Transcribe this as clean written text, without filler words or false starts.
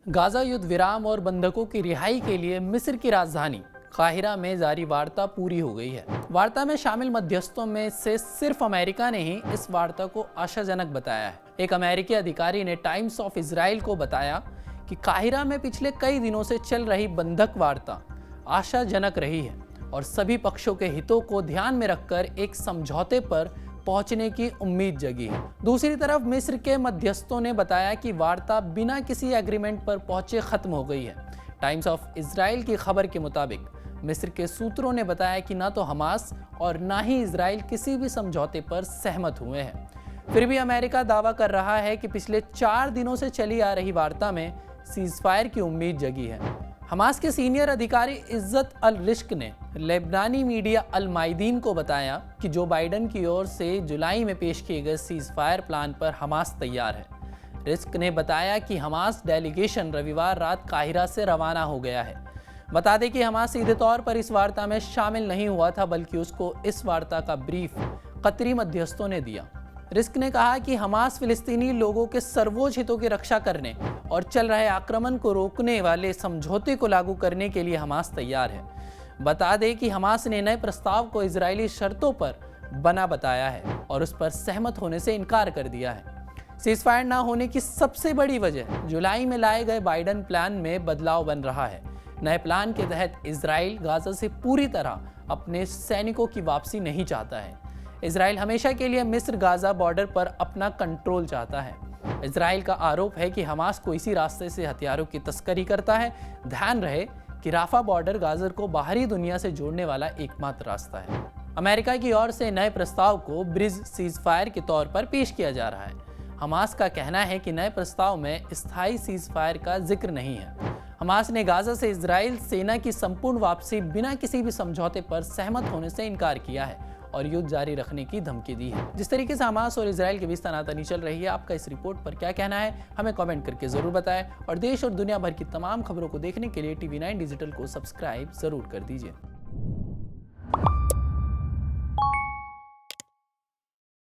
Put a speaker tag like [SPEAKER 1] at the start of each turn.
[SPEAKER 1] Gaza युद्ध विराम और बंधकों की रिहाई के लिए मिस्र की राजधानी काहिरा में जारी वार्ता पूरी हो गई है। वार्ता में शामिल मध्यस्थों में से सिर्फ अमेरिका ने ही इस वार्ता को आशाजनक बताया है। एक अमेरिकी अधिकारी ने टाइम्स ऑफ इजराइल को बताया कि काहिरा में पिछले कई दिनों से चल रही बंधक वार्ता आशाजनक रही है और सभी पक्षों के हितों को ध्यान में रखकर एक समझौते पर पहुंचने की उम्मीद जगी है। दूसरी तरफ मिस्र के मध्यस्थों ने बताया कि वार्ता बिना किसी एग्रीमेंट पर पहुंचे खत्म हो गई है। टाइम्स ऑफ इजराइल की खबर के मुताबिक मिस्र के सूत्रों ने बताया कि ना तो हमास और ना ही इजराइल किसी भी समझौते पर सहमत हुए हैं। फिर भी अमेरिका दावा कर रहा है कि पिछले 4 दिनों से चली आ रही वार्ता में सीजफायर की उम्मीद जगी है। हमास के सीनियर अधिकारी इज्जत अल रिश्क ने लेबनानी मीडिया अल माइदीन को बताया कि जो बाइडन की ओर से जुलाई में पेश किए गए सीजफायर प्लान पर हमास तैयार है। रिस्क ने बताया कि हमास डेलीगेशन रविवार रात काहिरा से रवाना हो गया है। बता दें कि हमास सीधे तौर पर इस वार्ता में शामिल नहीं हुआ था, बल्कि उसको इस वार्ता का ब्रीफ कतरी मध्यस्थों ने दिया। रिस्क ने कहा कि हमास फिलिस्तीनी लोगों के सर्वोच्च हितों की रक्षा करने और चल रहे आक्रमण को रोकने वाले समझौते को लागू करने के लिए हमास तैयार है। बता दें कि हमास ने नए प्रस्ताव को इजरायली शर्तों पर बना बताया है और उस पर सहमत होने से इनकार कर दिया है। सीजफायर ना होने की सबसे बड़ी वजह जुलाई में लाए गए बाइडन प्लान में बदलाव बन रहा है। नए प्लान के तहत इजराइल गाजा से पूरी तरह अपने सैनिकों की वापसी नहीं चाहता है। इजराइल हमेशा के लिए मिस्र गाजा बॉर्डर पर अपना कंट्रोल चाहता है। इजराइल का आरोप है कि हमास को इसी रास्ते से हथियारों की तस्करी करता है। ध्यान रहे कि राफा बॉर्डर गाजा को बाहरी दुनिया से जोड़ने वाला एकमात्र रास्ता है। अमेरिका की ओर से नए प्रस्ताव को ब्रिज सीजफायर के तौर पर पेश किया जा रहा है। हमास का कहना है कि नए प्रस्ताव में स्थायी सीजफायर का जिक्र नहीं है। हमास ने गाजा से इजराइल सेना की संपूर्ण वापसी बिना किसी भी समझौते पर सहमत होने से इनकार किया है और युद्ध जारी रखने की धमकी दी है। जिस तरीके से हमास और इजराइल के बीच तनातनी चल रही है, आपका इस रिपोर्ट पर क्या कहना है, हमें कमेंट करके जरूर बताएं और देश और दुनिया भर की तमाम खबरों को देखने के लिए TV9 डिजिटल को सब्सक्राइब जरूर कर दीजिए।